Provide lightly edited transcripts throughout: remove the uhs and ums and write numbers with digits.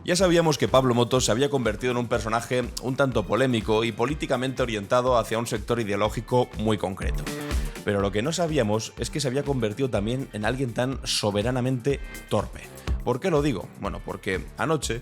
Ya sabíamos que Pablo Motos se había convertido en un personaje un tanto polémico y políticamente orientado hacia un sector ideológico muy concreto. Pero lo que no sabíamos es que se había convertido también en alguien tan soberanamente torpe. ¿Por qué lo digo? Bueno, porque anoche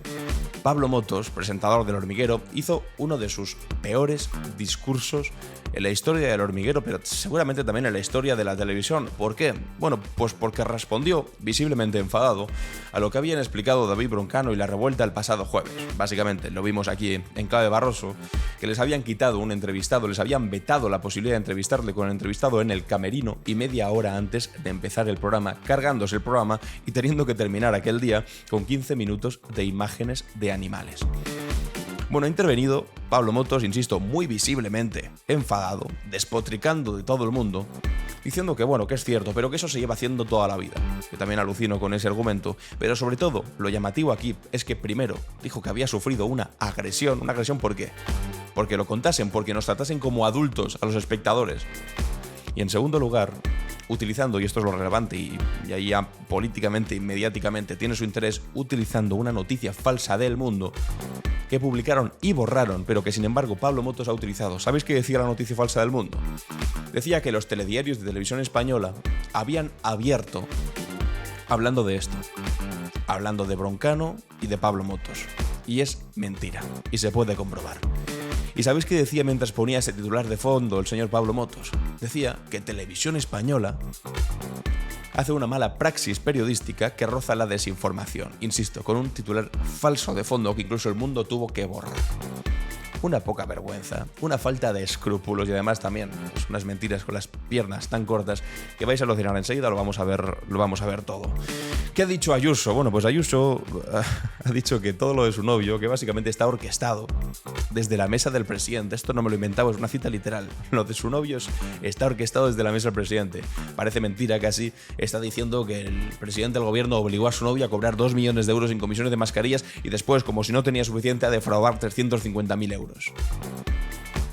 Pablo Motos, presentador del Hormiguero, hizo uno de sus peores discursos en la historia del Hormiguero, pero seguramente también en la historia de la televisión. ¿Por qué? Bueno, pues porque respondió, visiblemente enfadado, a lo que habían explicado David Broncano y La Revuelta el pasado jueves. Básicamente, lo vimos aquí en Clave Barroso, que les habían quitado un entrevistado, les habían vetado la posibilidad de entrevistarle con el entrevistado en el camerino y media hora antes de empezar el programa, cargándose el programa y teniendo que terminar aquel día con 15 minutos de imágenes de animales. Bueno, ha intervenido Pablo Motos, insisto, muy visiblemente enfadado, despotricando de todo el mundo, diciendo que bueno, que es cierto, pero que eso se lleva haciendo toda la vida. Que también alucino con ese argumento, pero sobre todo, lo llamativo aquí es que primero dijo que había sufrido una agresión. ¿Una agresión por qué? Porque lo contasen, porque nos tratasen como adultos a los espectadores. Y en segundo lugar, utilizando, y esto es lo relevante, y ahí ya políticamente y mediáticamente tiene su interés, utilizando una noticia falsa del Mundo que publicaron y borraron, pero que sin embargo Pablo Motos ha utilizado. ¿Sabéis qué decía la noticia falsa del Mundo? Decía que los telediarios de televisión española habían abierto hablando de esto, hablando de Broncano y de Pablo Motos. Y es mentira, y se puede comprobar. ¿Y sabéis qué decía mientras ponía ese titular de fondo el señor Pablo Motos? Decía que Televisión Española hace una mala praxis periodística que roza la desinformación. Insisto, con un titular falso de fondo que incluso el Mundo tuvo que borrar. Una poca vergüenza, una falta de escrúpulos y además también pues, unas mentiras con las piernas tan cortas que vais a alucinar enseguida, lo vamos a ver todo. ¿Qué ha dicho Ayuso? Bueno, pues Ayuso ha dicho que todo lo de su novio, que básicamente está orquestado desde la mesa del presidente. Esto no me lo he inventado, es una cita literal. Lo de su novio está orquestado desde la mesa del presidente. Parece mentira casi. Está diciendo que el presidente del gobierno obligó a su novia a cobrar 2 millones de euros en comisiones de mascarillas y después, como si no tenía suficiente, a defraudar 350.000 euros.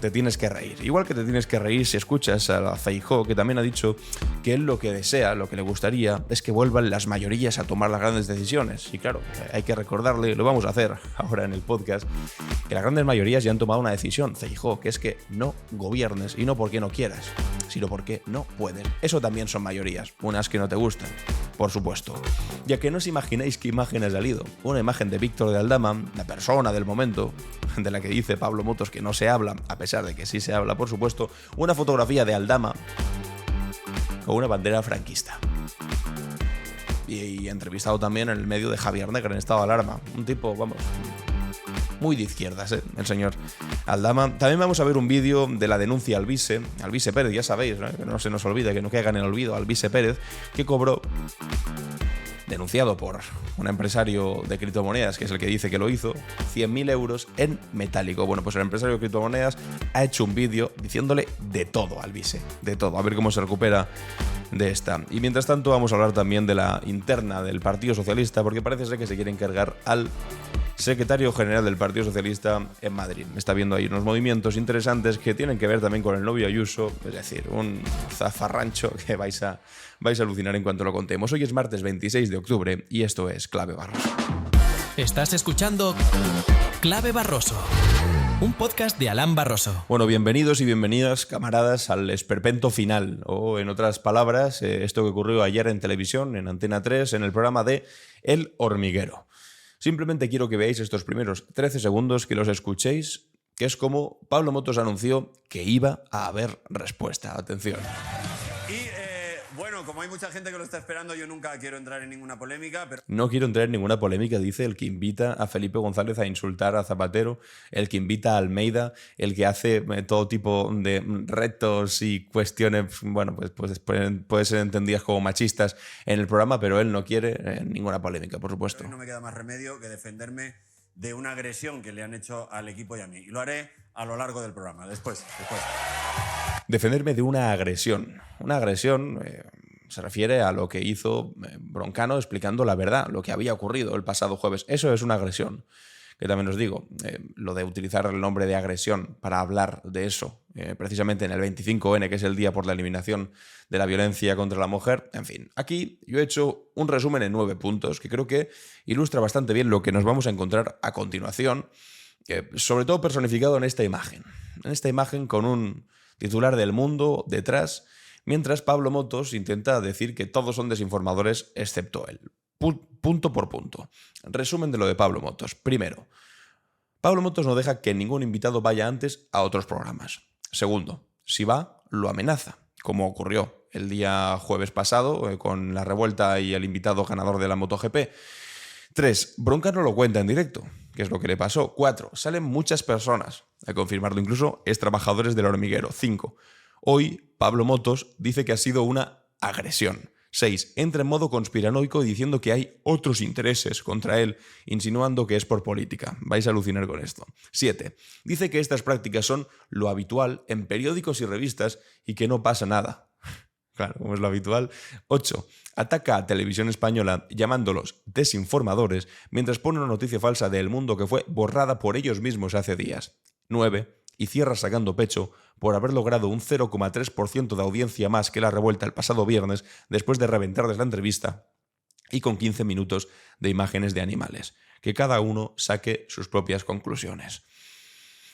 Te tienes que reír. Igual que te tienes que reír si escuchas a Feijóo, que también ha dicho que él lo que desea, lo que le gustaría, es que vuelvan las mayorías a tomar las grandes decisiones. Y claro, hay que recordarle, lo vamos a hacer ahora en el podcast, que las grandes mayorías ya han tomado una decisión, Feijóo, que es que no gobiernes, y no porque no quieras, sino porque no puedes. Eso también son mayorías, unas que no te gustan, por supuesto. Ya que no os imagináis qué imagen ha salido. Una imagen de Víctor de Aldama, la persona del momento, de la que dice Pablo Motos que no se habla, a pesar de que sí se habla, por supuesto, una fotografía de Aldama con una bandera franquista. Y entrevistado también en el medio de Javier Negre en estado de alarma. Un tipo, vamos, muy de izquierdas, el señor Aldama. También vamos a ver un vídeo de la denuncia a Alvise Pérez, ya sabéis, ¿no? Que no se nos olvide, que no caiga en el olvido, Alvise Pérez, que cobró, denunciado por un empresario de criptomonedas, que es el que dice que lo hizo, 100.000 euros en metálico. Bueno, pues el empresario de criptomonedas ha hecho un vídeo diciéndole de todo al Alvise, de todo, a ver cómo se recupera de esta. Y mientras tanto vamos a hablar también de la interna del Partido Socialista, porque parece ser que se quiere encargar al secretario general del Partido Socialista en Madrid. Está viendo ahí unos movimientos interesantes que tienen que ver también con el novio Ayuso, es decir, un zafarrancho que vais a alucinar en cuanto lo contemos. Hoy es martes 26 de octubre y esto es Clave Barroso. Estás escuchando Clave Barroso, un podcast de Alan Barroso. Bueno, bienvenidos y bienvenidas, camaradas, al esperpento final, o en otras palabras, esto que ocurrió ayer en televisión, en Antena 3, en el programa de El Hormiguero. Simplemente quiero que veáis estos primeros 13 segundos, que los escuchéis, que es como Pablo Motos anunció que iba a haber respuesta. Atención. Bueno, como hay mucha gente que lo está esperando, yo nunca quiero entrar en ninguna polémica, pero... No quiero entrar en ninguna polémica, dice el que invita a Felipe González a insultar a Zapatero, el que invita a Almeida, el que hace todo tipo de retos y cuestiones, bueno, pues pueden ser entendidas como machistas en el programa, pero él no quiere ninguna polémica, por supuesto. No me queda más remedio que defenderme de una agresión que le han hecho al equipo y a mí. Y lo haré a lo largo del programa, después. Defenderme de una agresión. Una agresión se refiere a lo que hizo Broncano explicando la verdad, lo que había ocurrido el pasado jueves. Eso es una agresión. que también os digo, lo de utilizar el nombre de agresión para hablar de eso, precisamente en el 25N, que es el día por la eliminación de la violencia contra la mujer. En fin, aquí yo he hecho un resumen en 9 puntos que creo que ilustra bastante bien lo que nos vamos a encontrar a continuación, sobre todo personificado en esta imagen con un titular del Mundo detrás, mientras Pablo Motos intenta decir que todos son desinformadores excepto él. Punto por punto. Resumen de lo de Pablo Motos. Primero, Pablo Motos no deja que ningún invitado vaya antes a otros programas. Segundo, si va, lo amenaza, como ocurrió el día jueves pasado con la revuelta y el invitado ganador de la MotoGP. 3. Broncano lo cuenta en directo, que es lo que le pasó. 4. Salen muchas personas a confirmarlo, incluso ex trabajadores del hormiguero. 5. Hoy Pablo Motos dice que ha sido una agresión. 6. Entra en modo conspiranoico diciendo que hay otros intereses contra él, insinuando que es por política. Vais a alucinar con esto. 7. Dice que estas prácticas son lo habitual en periódicos y revistas y que no pasa nada. Claro, como es lo habitual. 8. Ataca a Televisión Española llamándolos desinformadores mientras pone una noticia falsa de El Mundo que fue borrada por ellos mismos hace días. 9. Y cierra sacando pecho por haber logrado un 0,3% de audiencia más que la revuelta el pasado viernes después de reventarles la entrevista y con 15 minutos de imágenes de animales. Que cada uno saque sus propias conclusiones.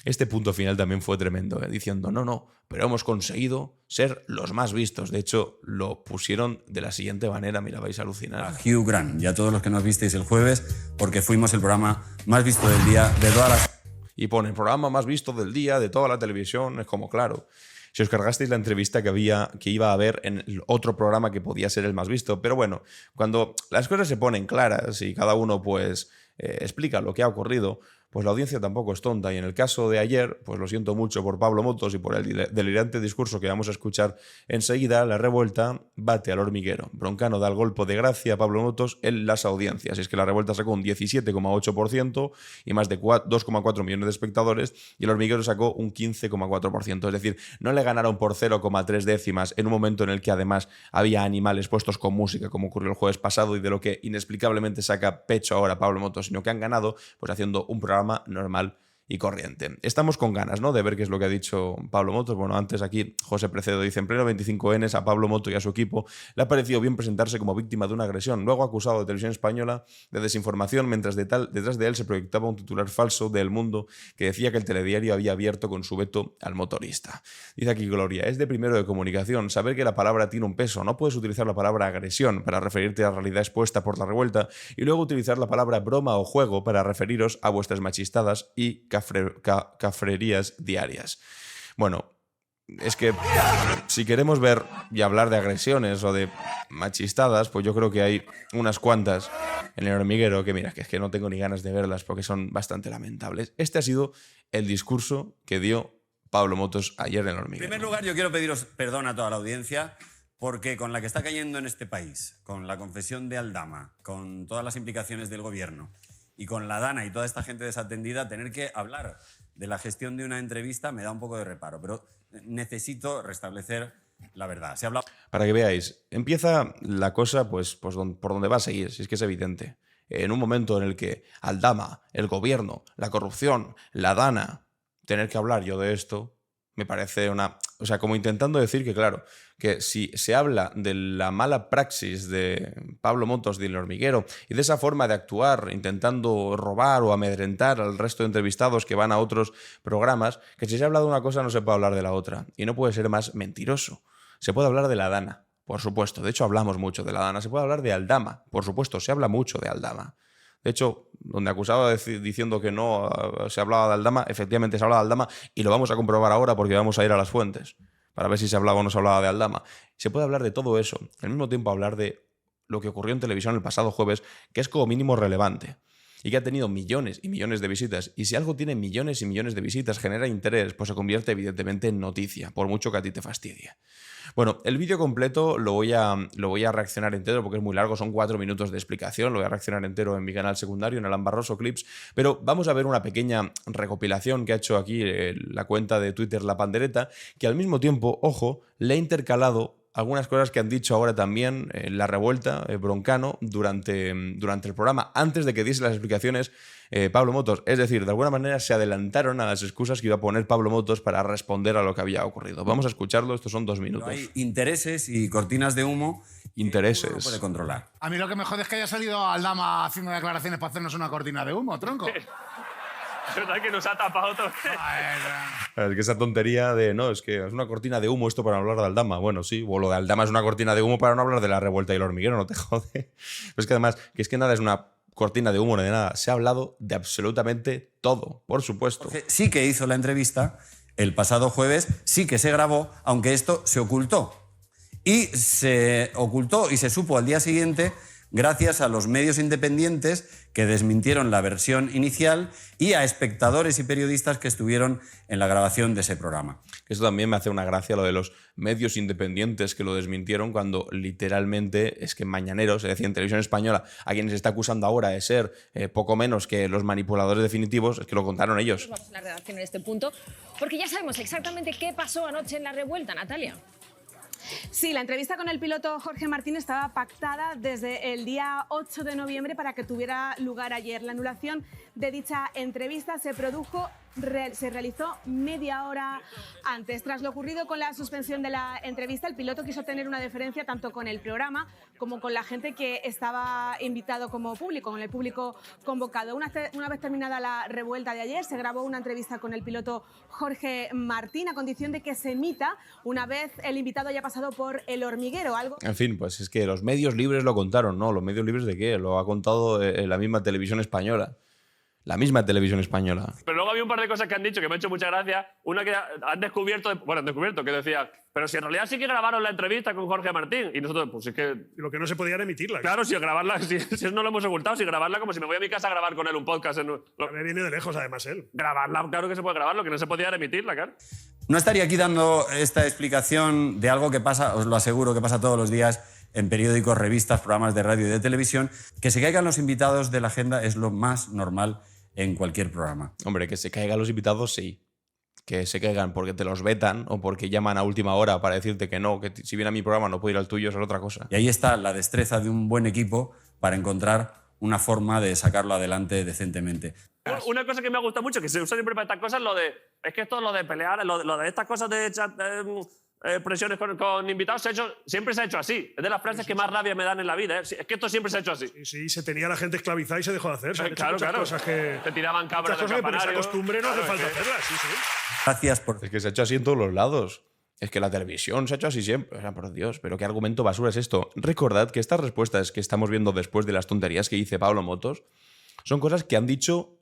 Este punto final también fue tremendo, diciendo no, pero hemos conseguido ser los más vistos. De hecho, lo pusieron de la siguiente manera, mira, vais a alucinar. A Hugh Grant y a todos los que nos visteis el jueves, porque fuimos el programa más visto del día de todas las... Y pone el programa más visto del día de toda la televisión. Es como, claro, si os cargasteis la entrevista que iba a haber en el otro programa que podía ser el más visto. Pero bueno, cuando las cosas se ponen claras y cada uno pues explica lo que ha ocurrido, pues la audiencia tampoco es tonta. Y en el caso de ayer, pues lo siento mucho por Pablo Motos y por el delirante discurso que vamos a escuchar enseguida, la revuelta bate al hormiguero. Broncano da el golpe de gracia a Pablo Motos en las audiencias. Y es que la revuelta sacó un 17,8% y más de 2,4 millones de espectadores, y el hormiguero sacó un 15,4%. Es decir, no le ganaron por 0,3 décimas en un momento en el que además había animales puestos con música, como ocurrió el jueves pasado y de lo que inexplicablemente saca pecho ahora Pablo Motos, sino que han ganado pues haciendo un programa normal y corriente. Estamos con ganas, ¿no?, de ver qué es lo que ha dicho Pablo Motos. Bueno, antes aquí José Precedo dice: en pleno 25N a Pablo Motos y a su equipo le ha parecido bien presentarse como víctima de una agresión. Luego acusado de Televisión Española de desinformación, mientras detrás de él se proyectaba un titular falso de El Mundo que decía que el telediario había abierto con su veto al motorista. Dice aquí Gloria: es de primero de comunicación saber que la palabra tiene un peso. No puedes utilizar la palabra agresión para referirte a la realidad expuesta por la revuelta y luego utilizar la palabra broma o juego para referiros a vuestras machistadas y cafrerías diarias. Bueno, es que si queremos ver y hablar de agresiones o de machistadas, pues yo creo que hay unas cuantas en el hormiguero que, mira, que es que no tengo ni ganas de verlas porque son bastante lamentables. Este ha sido el discurso que dio Pablo Motos ayer en el hormiguero. En primer lugar, yo quiero pediros perdón a toda la audiencia porque con la que está cayendo en este país, con la confesión de Aldama, con todas las implicaciones del gobierno y con la Dana y toda esta gente desatendida, tener que hablar de la gestión de una entrevista me da un poco de reparo, pero necesito restablecer la verdad. Se habla... Para que veáis, empieza la cosa pues por donde va a seguir, si es que es evidente. En un momento en el que Aldama, el gobierno, la corrupción, la Dana, tener que hablar yo de esto, me parece una... O sea, como intentando decir que, claro, que si se habla de la mala praxis de Pablo Motos del hormiguero y de esa forma de actuar, intentando robar o amedrentar al resto de entrevistados que van a otros programas, que si se habla de una cosa no se puede hablar de la otra. Y no puede ser más mentiroso. Se puede hablar de la Dana, por supuesto. De hecho, hablamos mucho de la Dana. Se puede hablar de Aldama, por supuesto. Se habla mucho de Aldama. De hecho, donde acusaba diciendo que no se hablaba de Aldama, efectivamente se hablaba de Aldama y lo vamos a comprobar ahora porque vamos a ir a las fuentes para ver si se hablaba o no se hablaba de Aldama. Se puede hablar de todo eso, al mismo tiempo hablar de lo que ocurrió en televisión el pasado jueves, que es como mínimo relevante y que ha tenido millones y millones de visitas. Y si algo tiene millones y millones de visitas, genera interés, pues se convierte evidentemente en noticia, por mucho que a ti te fastidie. Bueno, el vídeo completo lo voy a reaccionar entero porque es muy largo, son 4 minutos de explicación, lo voy a reaccionar entero en mi canal secundario, en Alan Barroso Clips, pero vamos a ver una pequeña recopilación que ha hecho aquí la cuenta de Twitter La Pandereta, que al mismo tiempo, ojo, le ha intercalado algunas cosas que han dicho ahora también La Revuelta, Broncano, durante el programa, antes de que diese las explicaciones Pablo Motos. Es decir, de alguna manera se adelantaron a las excusas que iba a poner Pablo Motos para responder a lo que había ocurrido. Vamos a escucharlo, estos son 2 minutos. Pero hay intereses y cortinas de humo Intereses. que uno no puede controlar. A mí lo que me jode es que haya salido Aldama haciendo declaraciones para hacernos una cortina de humo, tronco. Es verdad que nos ha tapado otra vez. Es que esa tontería de, no, es que es una cortina de humo esto para no hablar de Aldama. Bueno, sí, o lo de Aldama es una cortina de humo para no hablar de La Revuelta y el hormiguero, no te jode. Pero es que además, que es que nada es una cortina de humo ni de nada. Se ha hablado de absolutamente todo, por supuesto. Jorge sí que hizo la entrevista el pasado jueves, sí que se grabó, aunque esto se ocultó. Y se ocultó y se supo al día siguiente gracias a los medios independientes que desmintieron la versión inicial y a espectadores y periodistas que estuvieron en la grabación de ese programa. Esto también me hace una gracia, lo de los medios independientes que lo desmintieron cuando literalmente es que Mañaneros, es decir, en Televisión Española, a quienes se está acusando ahora de ser poco menos que los manipuladores definitivos, es que lo contaron ellos. Vamos a la redacción en este punto, porque ya sabemos exactamente qué pasó anoche en La Revuelta, Natalia. Sí, la entrevista con el piloto Jorge Martín estaba pactada desde el día 8 de noviembre para que tuviera lugar ayer. La anulación de dicha entrevista se realizó media hora antes. Tras lo ocurrido con la suspensión de la entrevista, el piloto quiso tener una deferencia tanto con el programa como con la gente que estaba invitado como público, con el público convocado. Una vez terminada la revuelta de ayer, se grabó una entrevista con el piloto Jorge Martín a condición de que se emita una vez el invitado haya pasado por el hormiguero. Algo. En fin, pues es que los medios libres lo contaron, ¿no? ¿Los medios libres de qué? Lo ha contado la misma Televisión Española. La misma Televisión Española. Pero luego había un par de cosas que han dicho que me ha hecho mucha gracia. Una que han descubierto, que decía, pero si en realidad sí que grabaron la entrevista con Jorge Martín. Y nosotros, pues es que... Lo que no se podía era emitirla. Claro, si grabarla, si no lo hemos ocultado, si grabarla como si me voy a mi casa a grabar con él un podcast. Me viene de lejos, además, él. Grabarla, claro que se puede grabar, lo que no se podía era emitirla, claro. No estaría aquí dando esta explicación de algo que pasa, os lo aseguro, que pasa todos los días en periódicos, revistas, programas de radio y de televisión. Que se caigan los invitados de la agenda es lo más normal en cualquier programa. Hombre, que se caigan los invitados, sí. Que se caigan porque te los vetan o porque llaman a última hora para decirte que no, que si viene a mi programa no puedo ir al tuyo, eso es otra cosa. Y ahí está la destreza de un buen equipo para encontrar una forma de sacarlo adelante decentemente. Una cosa que me ha gustado mucho, que se usa siempre para estas cosas, es que esto, lo de pelear, lo de estas cosas de echar presiones con invitados, siempre se ha hecho así. Es de las frases que más rabia me dan en la vida. Es que esto siempre se ha hecho así. Sí, se tenía la gente esclavizada y se dejó de hacer. Claro. Cosas que, te tiraban cabras del campanario. campanario. Esa costumbre no hace falta hacerla, sí. Gracias por... Es que se ha hecho así en todos los lados. Es que la televisión se ha hecho así siempre. O sea, por Dios, pero qué argumento basura es esto. Recordad que estas respuestas que estamos viendo después de las tonterías que dice Pablo Motos son cosas que han dicho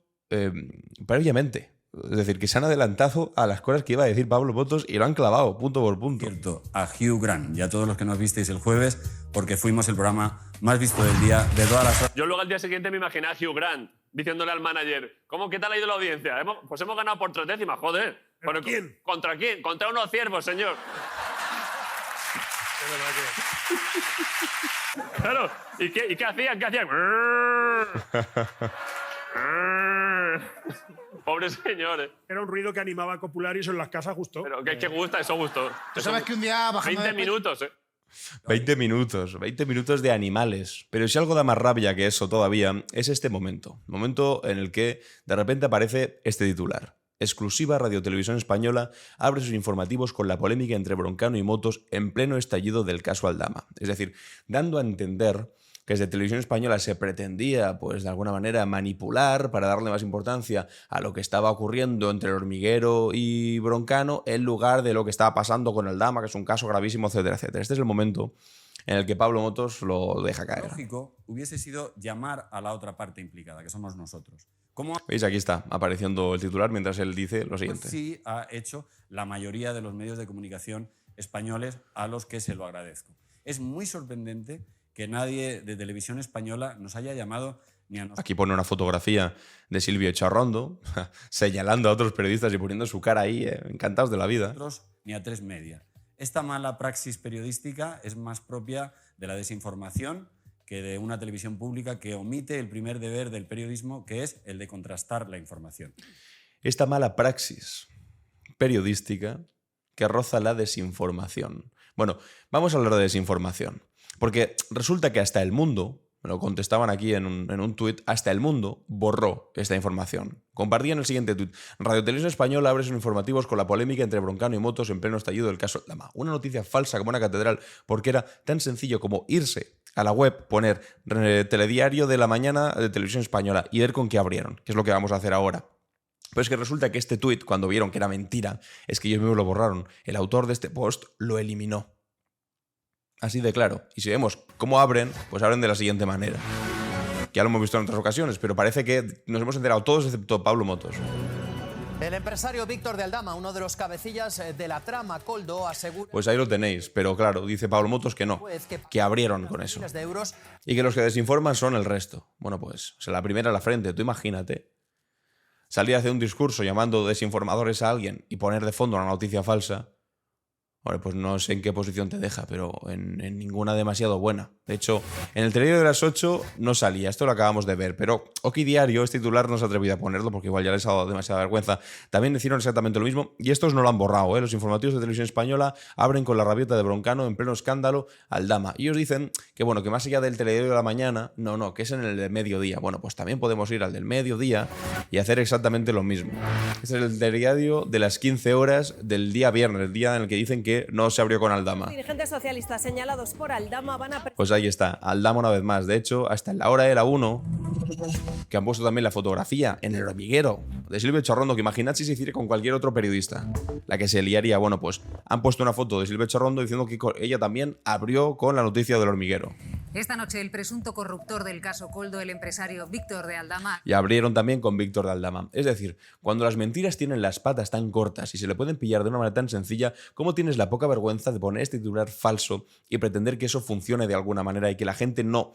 previamente. Es decir, que se han adelantado a las cosas que iba a decir Pablo Motos y lo han clavado punto por punto. Cierto, a Hugh Grant y a todos los que nos visteis el jueves, porque fuimos el programa más visto del día, de todas las horas. Yo luego al día siguiente me imaginé a Hugh Grant diciéndole al manager, ¿qué tal ha ido la audiencia? Pues hemos ganado por 3 décimas, joder. ¿Pero quién? ¿Contra quién? Contra unos ciervos, señor. Claro, ¿y qué hacían? ¿Qué hacían? Pobres señores. Era un ruido que animaba a copular y eso en las casas gustó. Pero que gusta, eso gustó. Tú sabes que un día bajando 20 minutos, 20 minutos de animales. Pero si algo da más rabia que eso todavía, es este momento. Momento en el que de repente aparece este titular. Exclusiva Radio Televisión Española abre sus informativos con la polémica entre Broncano y Motos en pleno estallido del caso Aldama. Es decir, dando a entender que desde Televisión Española se pretendía, pues de alguna manera, manipular para darle más importancia a lo que estaba ocurriendo entre el hormiguero y Broncano en lugar de lo que estaba pasando con Aldama, que es un caso gravísimo, etcétera, etcétera. Este es el momento en el que Pablo Motos lo deja caer. Lógico hubiese sido llamar a la otra parte implicada, que somos nosotros. ¿Cómo? ¿Veis? Aquí está apareciendo el titular mientras él dice lo siguiente. Sí ha hecho la mayoría de los medios de comunicación españoles, a los que se lo agradezco. Es muy sorprendente que nadie de Televisión Española nos haya llamado ni a nosotros. Aquí pone una fotografía de Silvio Echarrondo señalando a otros periodistas y poniendo su cara ahí, encantados de la vida. Ni a 3 Media. Esta mala praxis periodística es más propia de la desinformación que de una televisión pública que omite el primer deber del periodismo, que es el de contrastar la información. Esta mala praxis periodística que roza la desinformación. Bueno, vamos a hablar de desinformación. Porque resulta que hasta El Mundo, me lo contestaban aquí en un tuit, hasta El Mundo borró esta información. Compartían el siguiente tuit. Radio Televisión Española abre sus informativos con la polémica entre Broncano y Motos en pleno estallido del caso Aldama. Una noticia falsa como una catedral, porque era tan sencillo como irse a la web, poner Telediario de la Mañana de Televisión Española y ver con qué abrieron, que es lo que vamos a hacer ahora. Pero es que resulta que este tuit, cuando vieron que era mentira, es que ellos mismos lo borraron. El autor de este post lo eliminó. Así de claro. Y si vemos cómo abren, pues abren de la siguiente manera. Ya lo hemos visto en otras ocasiones, pero parece que nos hemos enterado todos excepto Pablo Motos. El empresario Víctor de Aldama, uno de los cabecillas de la trama Koldo, asegura... Pues ahí lo tenéis, pero claro, dice Pablo Motos que no, que abrieron con eso. Y que los que desinforman son el resto. Bueno, pues, la primera a la frente, tú imagínate. Salir a hacer un discurso llamando desinformadores a alguien y poner de fondo una noticia falsa, bueno, pues no sé en qué posición te deja, pero en ninguna demasiado buena. De hecho, en el telediario de las 8 no salía, esto lo acabamos de ver, pero Oki Diario, este titular, no se ha atrevido a ponerlo porque igual ya les ha dado demasiada vergüenza. También hicieron exactamente lo mismo y estos no lo han borrado, ¿eh? Los informativos de Televisión Española abren con la rabieta de Broncano en pleno escándalo Aldama. Y ellos dicen que, bueno, que más allá del telediario de la mañana, no, que es en el de mediodía. Bueno, pues también podemos ir al del mediodía y hacer exactamente lo mismo. Este es el telediario de las 15 horas del día viernes, el día en el que dicen que no se abrió con Aldama. Dirigentes socialistas señalados por Aldama van a... Pues ahí está, Aldama una vez más. De hecho, hasta en la hora de la 1, que han puesto también la fotografía en El Hormiguero de Silvia Chorrondo, que imaginad si se hiciera con cualquier otro periodista, la que se liaría. Bueno, pues han puesto una foto de Silvia Chorrondo diciendo que ella también abrió con la noticia del Hormiguero. Esta noche el presunto corruptor del caso Koldo, el empresario Víctor de Aldama. Y abrieron también con Víctor de Aldama. Es decir, cuando las mentiras tienen las patas tan cortas y se le pueden pillar de una manera tan sencilla, ¿cómo tienes la poca vergüenza de poner este titular falso y pretender que eso funcione de alguna manera y que la gente no...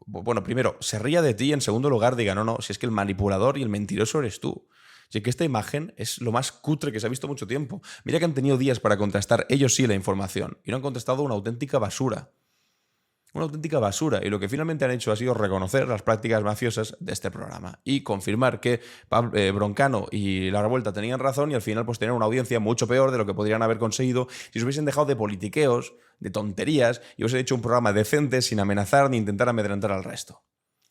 bueno, primero, se ría de ti y en segundo lugar diga, no, si es que el manipulador y el mentiroso eres tú. Así que esta imagen es lo más cutre que se ha visto mucho tiempo. Mira que han tenido días para contrastar ellos sí la información y no han contestado una auténtica basura. Una auténtica basura, y lo que finalmente han hecho ha sido reconocer las prácticas mafiosas de este programa y confirmar que Broncano y La Revuelta tenían razón y al final pues tener una audiencia mucho peor de lo que podrían haber conseguido si se hubiesen dejado de politiqueos, de tonterías y hubiesen hecho un programa decente sin amenazar ni intentar amedrentar al resto.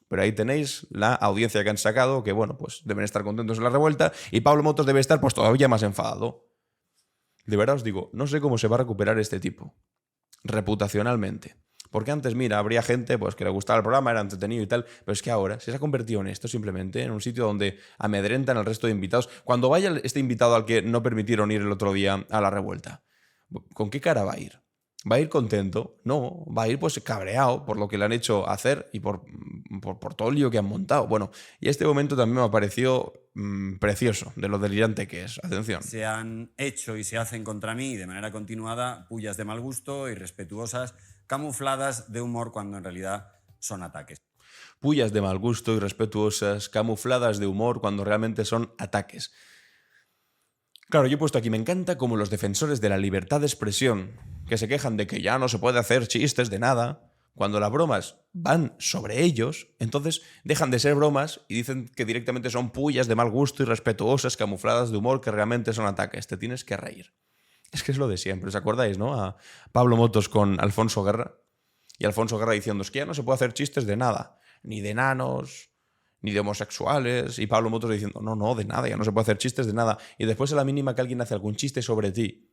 Pero ahí tenéis la audiencia que han sacado, que bueno, pues deben estar contentos en La Revuelta y Pablo Motos debe estar pues todavía más enfadado. De verdad os digo, no sé cómo se va a recuperar este tipo, reputacionalmente. Porque antes, mira, habría gente pues, que le gustaba el programa, era entretenido y tal, pero es que ahora se ha convertido en esto simplemente, en un sitio donde amedrentan al resto de invitados. Cuando vaya este invitado al que no permitieron ir el otro día a La Revuelta, ¿con qué cara va a ir? ¿Va a ir contento? No, va a ir pues cabreado por lo que le han hecho hacer y por todo el lío que han montado. Bueno, y este momento también me ha parecido precioso, de lo delirante que es. Atención. Se han hecho y se hacen contra mí de manera continuada pullas de mal gusto, irrespetuosas, camufladas de humor cuando en realidad son ataques. Pullas de mal gusto, irrespetuosas, camufladas de humor cuando realmente son ataques. Claro, yo he puesto aquí, me encanta como los defensores de la libertad de expresión, que se quejan de que ya no se puede hacer chistes de nada, cuando las bromas van sobre ellos, entonces dejan de ser bromas y dicen que directamente son pullas de mal gusto, irrespetuosas, camufladas de humor, que realmente son ataques. Te tienes que reír. Es que es lo de siempre, ¿os acordáis, no? A Pablo Motos con Alfonso Guerra. Y Alfonso Guerra diciendo, es que ya no se puede hacer chistes de nada, ni de enanos, ni de homosexuales. Y Pablo Motos diciendo, no, de nada, ya no se puede hacer chistes de nada. Y después a la mínima que alguien hace algún chiste sobre ti,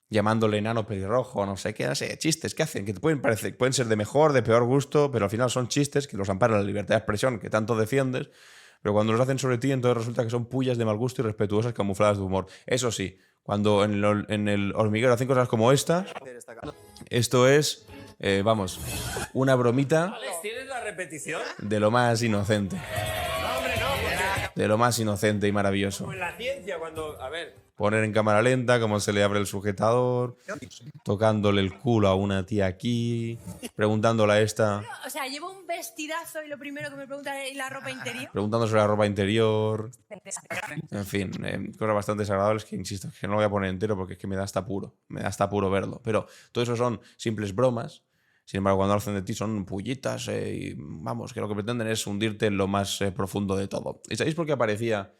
llamándole enano pelirrojo, no sé qué, no sé, chistes que hacen, que te pueden ser de mejor, de peor gusto, pero al final son chistes que los ampara la libertad de expresión que tanto defiendes. Pero cuando los hacen sobre ti, entonces resulta que son pullas de mal gusto y irrespetuosas camufladas de humor. Eso sí, cuando en el Hormiguero hacen cosas como estas, esto es, vamos, una bromita. ¿Tienes la repetición? De lo más inocente. No, hombre, no. De lo más inocente y maravilloso. Como en la ciencia, cuando... A ver... Poner en cámara lenta cómo se le abre el sujetador, tocándole el culo a una tía aquí, preguntándole a esta... O sea, llevo un vestidazo y lo primero que me pregunta es la ropa interior. Preguntándose la ropa interior. En fin, cosas bastante desagradables que, insisto, que no lo voy a poner entero porque es que me da hasta apuro verlo. Pero todo eso son simples bromas. Sin embargo, cuando hacen de ti son pullitas y vamos, que lo que pretenden es hundirte en lo más profundo de todo. ¿Y sabéis por qué aparecía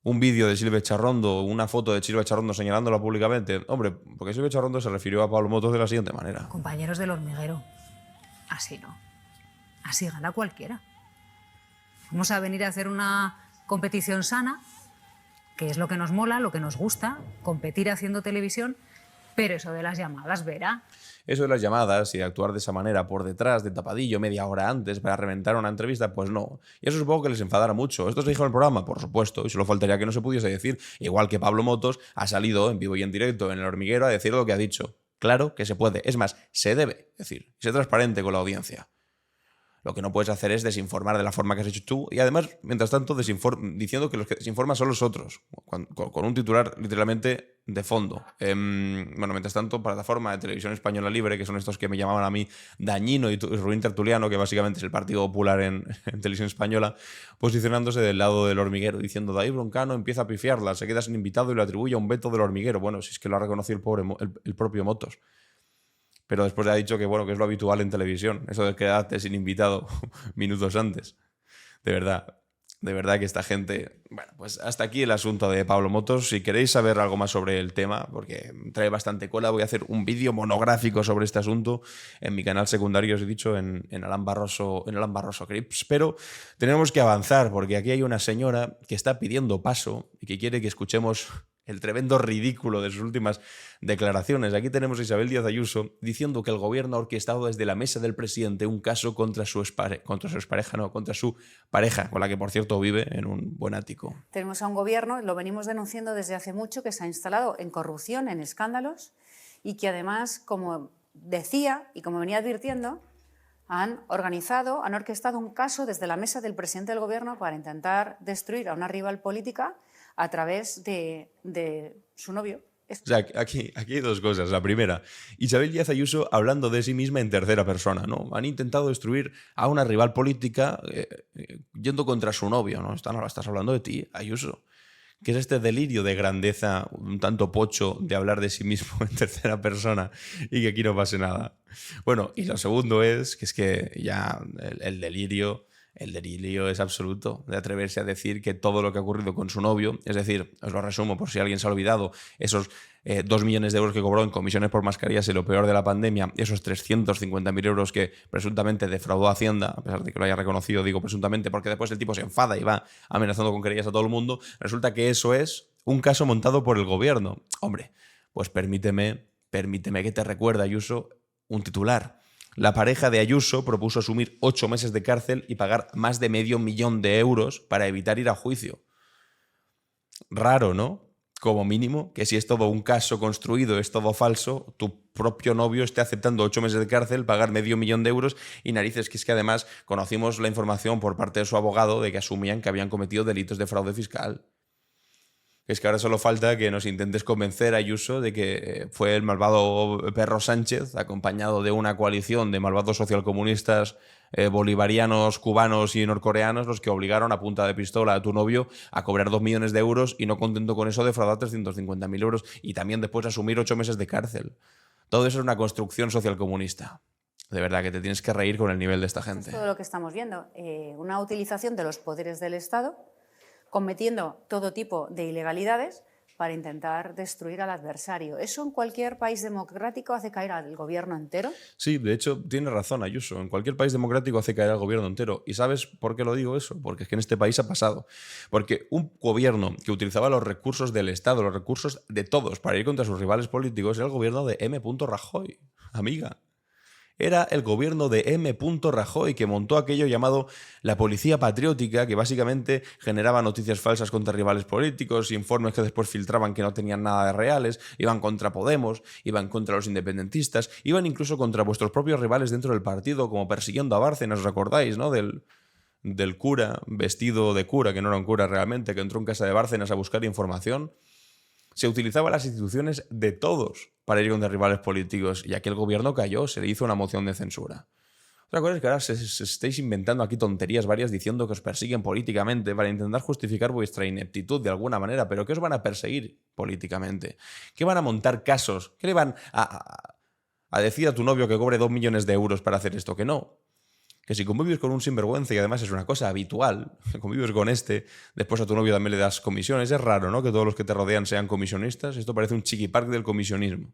un vídeo de Silvia Charrondo, una foto de Silvia Charrondo señalándola públicamente? Hombre, porque Silvia Charrondo se refirió a Pablo Motos de la siguiente manera. Compañeros del hormiguero. Así no. Así gana cualquiera. Vamos a venir a hacer una competición sana, que es lo que nos mola, lo que nos gusta, competir haciendo televisión, pero eso de las llamadas, Vera. Eso de las llamadas y de actuar de esa manera por detrás, de tapadillo, media hora antes para reventar una entrevista, pues no. Y eso supongo que les enfadara mucho. ¿Esto se dijo en el programa? Por supuesto. Y solo faltaría que no se pudiese decir. Igual que Pablo Motos ha salido en vivo y en directo en El Hormiguero a decir lo que ha dicho. Claro que se puede. Es más, se debe decir. Ser transparente con la audiencia. Lo que no puedes hacer es desinformar de la forma que has hecho tú y además, mientras tanto, diciendo que los que desinforman son los otros, con un titular literalmente de fondo. Bueno, mientras tanto, plataforma de televisión española libre, que son estos que me llamaban a mí dañino y ruin tertuliano, que básicamente es el Partido Popular en televisión española, posicionándose del lado del hormiguero, diciendo David Broncano empieza a pifiarla, se queda sin invitado y le atribuye a un veto del hormiguero. Bueno, si es que lo ha reconocido el propio Motos. Pero después le ha dicho que, bueno, que es lo habitual en televisión, eso de quedarte sin invitado minutos antes. De verdad que esta gente... Bueno, pues hasta aquí el asunto de Pablo Motos. Si queréis saber algo más sobre el tema, porque trae bastante cola, voy a hacer un vídeo monográfico sobre este asunto en mi canal secundario, os he dicho, en Alan Barroso Crips. Pero tenemos que avanzar, porque aquí hay una señora que está pidiendo paso y que quiere que escuchemos el tremendo ridículo de sus últimas declaraciones. Aquí tenemos a Isabel Díaz Ayuso diciendo que el gobierno ha orquestado desde la mesa del presidente un caso contra su pareja, con la que, por cierto, vive en un buen ático. Tenemos a un gobierno, lo venimos denunciando desde hace mucho, que se ha instalado en corrupción, en escándalos y que además, como decía y como venía advirtiendo, han orquestado un caso desde la mesa del presidente del gobierno para intentar destruir a una rival política a través de su novio. O sea, aquí hay dos cosas. La primera, Isabel Díaz Ayuso hablando de sí misma en tercera persona, ¿no? Han intentado destruir a una rival política yendo contra su novio, ¿no? Estás hablando de ti, Ayuso. ¿Qué es este delirio de grandeza, un tanto pocho, de hablar de sí mismo en tercera persona y que aquí no pase nada? Bueno, y lo segundo es que ya el delirio es absoluto, de atreverse a decir que todo lo que ha ocurrido con su novio, es decir, os lo resumo por si alguien se ha olvidado, esos 2 millones de euros que cobró en comisiones por mascarillas y lo peor de la pandemia, esos 350.000 euros que presuntamente defraudó a Hacienda, a pesar de que lo haya reconocido, digo presuntamente, porque después el tipo se enfada y va amenazando con querellas a todo el mundo, resulta que eso es un caso montado por el gobierno. Hombre, pues permíteme que te recuerde, Ayuso, un titular. La pareja de Ayuso propuso asumir 8 meses de cárcel y pagar más de $500.000 para evitar ir a juicio. Raro, ¿no? Como mínimo, que si es todo un caso construido, es todo falso, tu propio novio esté aceptando 8 meses de cárcel, pagar $500.000 y narices, que es que además conocimos la información por parte de su abogado de que asumían que habían cometido delitos de fraude fiscal. Es que ahora solo falta que nos intentes convencer, Ayuso, de que fue el malvado Perro Sánchez, acompañado de una coalición de malvados socialcomunistas bolivarianos, cubanos y norcoreanos, los que obligaron a punta de pistola a tu novio a cobrar 2 millones de euros y no contento con eso defraudar 350.000 euros y también después asumir 8 meses de cárcel. Todo eso es una construcción socialcomunista. De verdad que te tienes que reír con el nivel de esta gente. Es todo lo que estamos viendo. Una utilización de los poderes del Estado cometiendo todo tipo de ilegalidades para intentar destruir al adversario. ¿Eso en cualquier país democrático hace caer al gobierno entero? Sí, de hecho, tiene razón Ayuso. En cualquier país democrático hace caer al gobierno entero. ¿Y sabes por qué lo digo eso? Porque es que en este país ha pasado. Porque un gobierno que utilizaba los recursos del Estado, los recursos de todos para ir contra sus rivales políticos, era el gobierno de M. Rajoy, amiga. Era el gobierno de M. Rajoy, que montó aquello llamado la policía patriótica, que básicamente generaba noticias falsas contra rivales políticos, informes que después filtraban que no tenían nada de reales, iban contra Podemos, iban contra los independentistas, iban incluso contra vuestros propios rivales dentro del partido, como persiguiendo a Bárcenas, ¿os acordáis, no? Del cura, vestido de cura, que no era un cura realmente, que entró en casa de Bárcenas a buscar información. Se utilizaban las instituciones de todos para ir contra rivales políticos y aquel gobierno cayó, se le hizo una moción de censura. Otra cosa es que ahora se estáis inventando aquí tonterías varias diciendo que os persiguen políticamente para intentar justificar vuestra ineptitud de alguna manera, pero ¿qué os van a perseguir políticamente? ¿Qué van a montar casos? ¿Qué le van a decir a tu novio que cobre 2 millones de euros para hacer esto? Que no Que si convives con un sinvergüenza y además es una cosa habitual, que convives con después a tu novio también le das comisiones. Es raro, ¿no? Que todos los que te rodean sean comisionistas. Esto parece un chiquipark del comisionismo.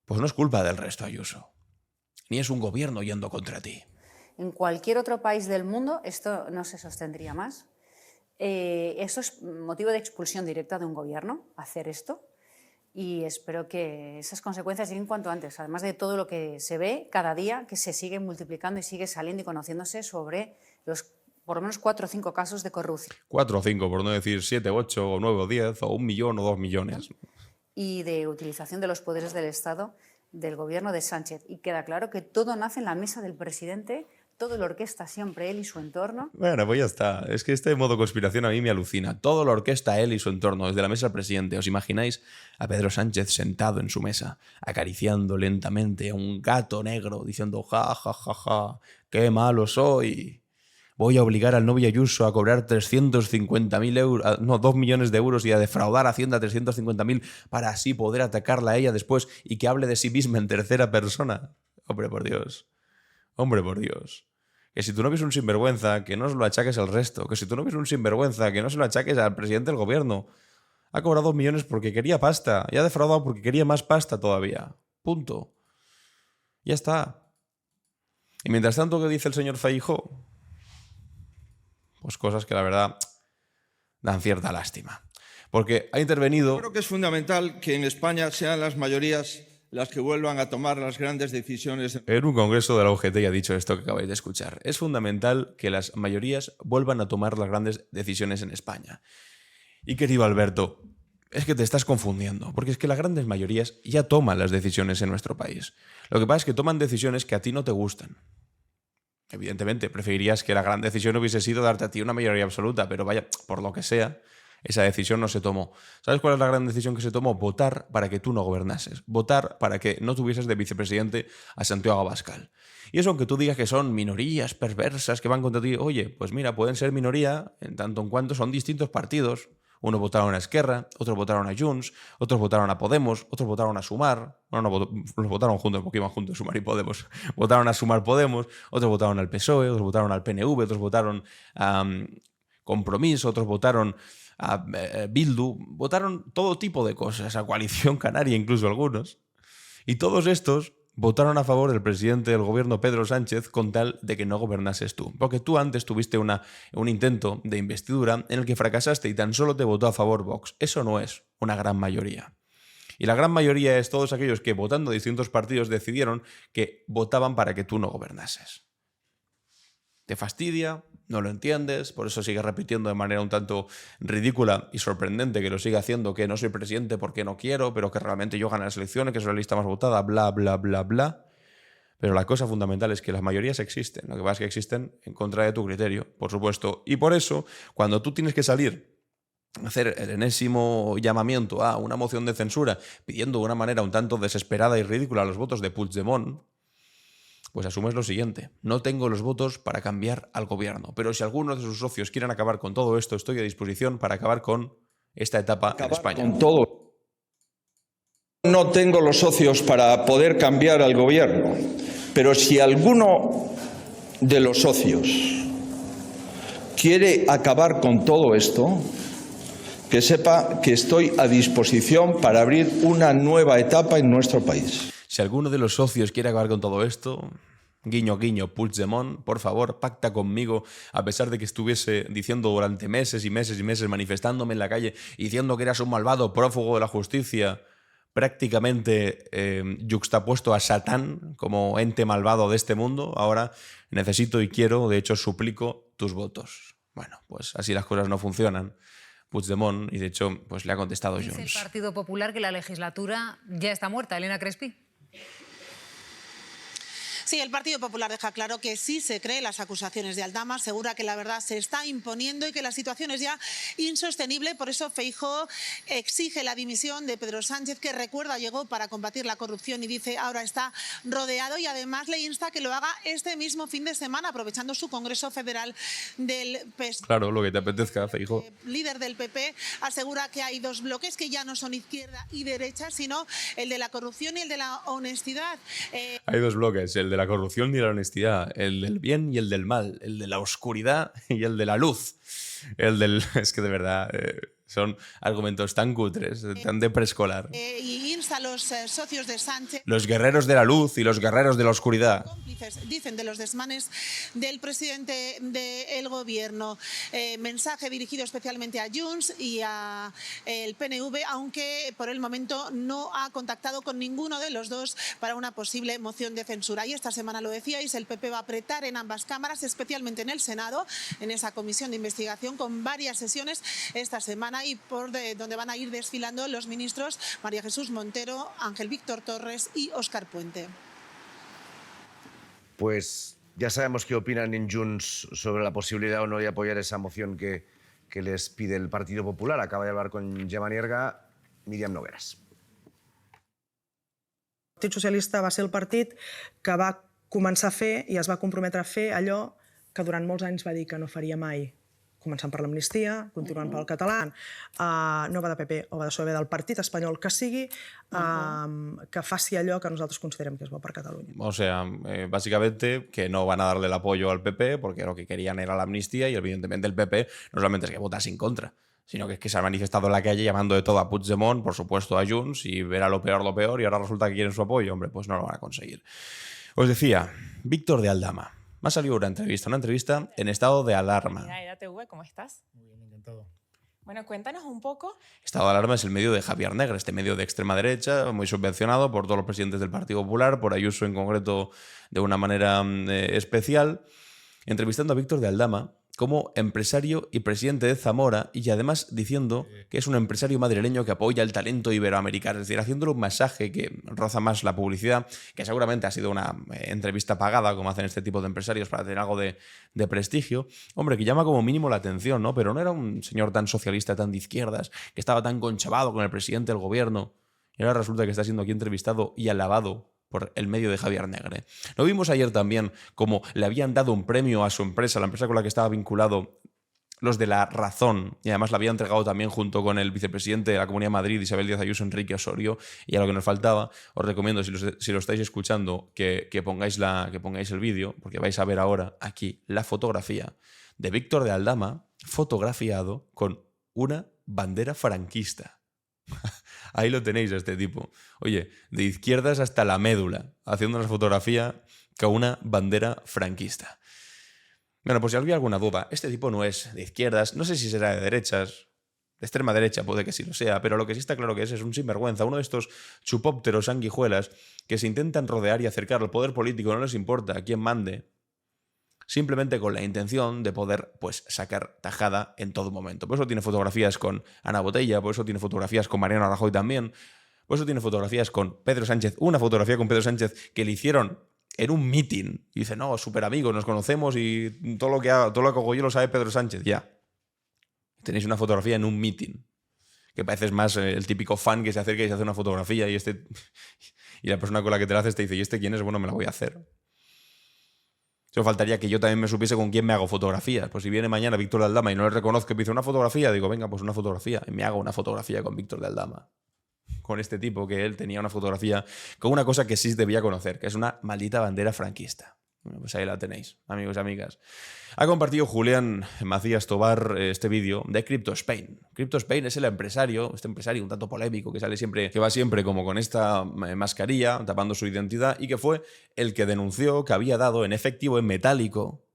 Pues no es culpa del resto, Ayuso. Ni es un gobierno yendo contra ti. En cualquier otro país del mundo esto no se sostendría más. Eso es motivo de expulsión directa de un gobierno, hacer esto. Y espero que esas consecuencias lleguen cuanto antes, además de todo lo que se ve cada día, que se sigue multiplicando y sigue saliendo y conociéndose sobre los por lo menos 4 o 5 casos de corrupción. 4 o 5, por no decir 7, 8 o 9 o 10 o 1 millón o 2 millones. Y de utilización de los poderes del Estado del gobierno de Sánchez. Y queda claro que todo nace en la mesa del presidente, todo lo orquesta siempre él y su entorno. Bueno, pues ya está. Es que este modo conspiración a mí me alucina. Todo lo orquesta él y su entorno, desde la mesa del presidente. ¿Os imagináis a Pedro Sánchez sentado en su mesa, acariciando lentamente a un gato negro, diciendo ja, ja, ja, ja, qué malo soy? Voy a obligar al novio Ayuso a cobrar 350.000 euros, no, 2 millones de euros y a defraudar a Hacienda 350.000 para así poder atacarla a ella después y que hable de sí misma en tercera persona. Hombre, por Dios. Hombre, por Dios. Que si tu novio es un sinvergüenza, que no se lo achaques al resto. Que si tu novio es un sinvergüenza, que no se lo achaques al presidente del gobierno. Ha cobrado 2 millones porque quería pasta. Y ha defraudado porque quería más pasta todavía. Punto. Ya está. Y mientras tanto, ¿qué dice el señor Feijóo? Pues cosas que la verdad dan cierta lástima. Porque ha intervenido... Creo que es fundamental que en España sean las mayorías las que vuelvan a tomar las grandes decisiones. En un congreso de la UGT ya ha dicho esto que acabáis de escuchar. Es fundamental que las mayorías vuelvan a tomar las grandes decisiones en España. Y querido Alberto, es que te estás confundiendo, porque es que las grandes mayorías ya toman las decisiones en nuestro país. Lo que pasa es que toman decisiones que a ti no te gustan. Evidentemente, preferirías que la gran decisión hubiese sido darte a ti una mayoría absoluta, pero vaya, por lo que sea, esa decisión no se tomó. ¿Sabes cuál es la gran decisión que se tomó? Votar para que tú no gobernases. Votar para que no tuvieses de vicepresidente a Santiago Abascal. Y eso, aunque tú digas que son minorías perversas que van contra ti, oye, pues mira, pueden ser minoría en tanto en cuanto son distintos partidos. Unos votaron a Esquerra, otros votaron a Junts, otros votaron a Podemos, otros votaron a Sumar. Bueno, no, los votaron juntos, porque iban juntos Sumar y Podemos. Votaron a Sumar Podemos, otros votaron al PSOE, otros votaron al PNV, otros votaron a Compromís, otros votaron a Bildu. Votaron todo tipo de cosas, a Coalición Canaria incluso algunos. Y todos estos votaron a favor del presidente del gobierno Pedro Sánchez con tal de que no gobernases tú. Porque tú antes tuviste un intento de investidura en el que fracasaste y tan solo te votó a favor Vox. Eso no es una gran mayoría. Y la gran mayoría es todos aquellos que votando a distintos partidos decidieron que votaban para que tú no gobernases. ¿Te fastidia? ¿No lo entiendes? Por eso sigues repitiendo de manera un tanto ridícula y sorprendente que lo siga haciendo, que no soy presidente porque no quiero, pero que realmente yo gané las elecciones, que soy la lista más votada, bla, bla, bla, bla. Pero la cosa fundamental es que las mayorías existen. Lo que pasa es que existen en contra de tu criterio, por supuesto. Y por eso, cuando tú tienes que salir a hacer el enésimo llamamiento a una moción de censura pidiendo de una manera un tanto desesperada y ridícula los votos de Puigdemont, pues asumes lo siguiente: no tengo los votos para cambiar al gobierno, pero si alguno de sus socios quieren acabar con todo esto, estoy a disposición para acabar con esta etapa en España. Con todo. No tengo los socios para poder cambiar al gobierno, pero si alguno de los socios quiere acabar con todo esto, que sepa que estoy a disposición para abrir una nueva etapa en nuestro país. Si alguno de los socios quiere acabar con todo esto, guiño, guiño, Puigdemont, por favor, pacta conmigo, a pesar de que estuviese diciendo durante meses y meses y meses, manifestándome en la calle, diciendo que eras un malvado prófugo de la justicia, prácticamente yuxtapuesto a Satán como ente malvado de este mundo. Ahora necesito y quiero, de hecho suplico, tus votos. Bueno, pues así las cosas no funcionan. Puigdemont, y de hecho pues le ha contestado Junts. Dice el Partido Popular que la legislatura ya está muerta. Elena Crespi. Sí, el Partido Popular deja claro que sí se cree las acusaciones de Aldama, asegura que la verdad se está imponiendo y que la situación es ya insostenible. Por eso Feijóo exige la dimisión de Pedro Sánchez, que recuerda llegó para combatir la corrupción y dice ahora está rodeado, y además le insta que lo haga este mismo fin de semana, aprovechando su Congreso Federal del PSOE. Claro, lo que te apetezca, Feijóo. El líder del PP asegura que hay dos bloques que ya no son izquierda y derecha, sino el de la corrupción y el de la honestidad. Hay dos bloques, el de de la corrupción y la honestidad, el del bien y el del mal, el de la oscuridad y el de la luz. Es que de verdad son argumentos tan cutres, tan de preescolar. Y insta a los socios de Sánchez. Los guerreros de la luz y los guerreros de la oscuridad. Cómplices, dicen, de los desmanes del presidente del gobierno. Mensaje dirigido especialmente a Junts y a el PNV, aunque por el momento no ha contactado con ninguno de los dos para una posible moción de censura. Y esta semana, lo decíais, el PP va a apretar en ambas cámaras, especialmente en el Senado, en esa comisión de investigación, con varias sesiones esta semana y por donde van a ir desfilando los ministros María Jesús Montero, Ángel Víctor Torres y Óscar Puente. Pues ya sabemos qué opinan en Junts sobre la posibilidad o no de apoyar esa moción que les pide el Partido Popular. Acaba de hablar con Gemma Nierga, Míriam Nogueras. El Partit Socialista va ser el partit que va començar a fer i es va comprometre a fer allò que durant molts anys va dir que no faria mai. Començant per l'amnistia, continuant pel català, no va de PP o va de PSOE, del partit espanyol que sigui, que faci allò que nosaltres considerem que és bo per Catalunya. O sea, básicamente que no van a darle el apoyo al PP porque lo que querían era la amnistía y evidentemente el PP no solamente es que votase en contra, sino que es que se ha manifestado en la calle llamando de todo a Puigdemont, por supuesto a Junts, y verá lo peor, y ahora resulta que quieren su apoyo. Hombre, pues no lo van a conseguir. Os decía, Víctor de Aldama. Me ha salido una entrevista en estado de alarma. Mira, EDATV, ¿cómo estás? Muy bien, encantado. Bueno, cuéntanos un poco. Estado de alarma es el medio de Javier Negre, este medio de extrema derecha, muy subvencionado por todos los presidentes del Partido Popular, por Ayuso en concreto de una manera especial, entrevistando a Víctor de Aldama como empresario y presidente de Zamora, y además diciendo que es un empresario madrileño que apoya el talento iberoamericano, es decir, haciéndole un masaje que roza más la publicidad, que seguramente ha sido una entrevista pagada, como hacen este tipo de empresarios para tener algo de prestigio. Hombre, que llama como mínimo la atención, ¿no? Pero no era un señor tan socialista, tan de izquierdas, que estaba tan conchavado con el presidente del gobierno, y ahora resulta que está siendo aquí entrevistado y alabado por el medio de Javier Negre. Lo vimos ayer también como le habían dado un premio a su empresa, la empresa con la que estaba vinculado, los de La Razón, y además la había entregado también junto con el vicepresidente de la Comunidad de Madrid, Isabel Díaz Ayuso, Enrique Osorio, y a lo que nos faltaba, os recomiendo, si lo estáis escuchando, que pongáis el vídeo, porque vais a ver ahora aquí la fotografía de Víctor de Aldama fotografiado con una bandera franquista. Ahí lo tenéis a este tipo. Oye, de izquierdas hasta la médula, haciendo una fotografía con una bandera franquista. Bueno, pues si había alguna duda, este tipo no es de izquierdas, no sé si será de derechas, de extrema derecha puede que sí lo sea, pero lo que sí está claro que es un sinvergüenza, uno de estos chupópteros sanguijuelas que se intentan rodear y acercar al poder político, no les importa a quién mande, simplemente con la intención de poder, pues, sacar tajada en todo momento. Por eso tiene fotografías con Ana Botella, por eso tiene fotografías con Mariano Rajoy también, por eso tiene fotografías con Pedro Sánchez, una fotografía con Pedro Sánchez que le hicieron en un meeting. Y dice, no, súper amigos, nos conocemos y todo lo que hago yo lo sabe Pedro Sánchez. Ya. Tenéis una fotografía en un meeting, que pareces más el típico fan que se acerca y se hace una fotografía y la persona con la que te la haces te dice, ¿y este quién es? Bueno, me la voy a hacer. Solo faltaría que yo también me supiese con quién me hago fotografías. Pues si viene mañana Víctor de Aldama y no le reconozco y me dice una fotografía, digo, venga, pues una fotografía. Y me hago una fotografía con Víctor de Aldama. Con este tipo, que él tenía una fotografía con una cosa que sí debía conocer, que es una maldita bandera franquista. Pues ahí la tenéis, amigos y amigas. Ha compartido Julián Macías Tobar este vídeo de Crypto Spain. Crypto Spain es el empresario, este empresario un tanto polémico que sale siempre, que va siempre como con esta mascarilla, tapando su identidad, y que fue el que denunció que había dado en efectivo, en metálico,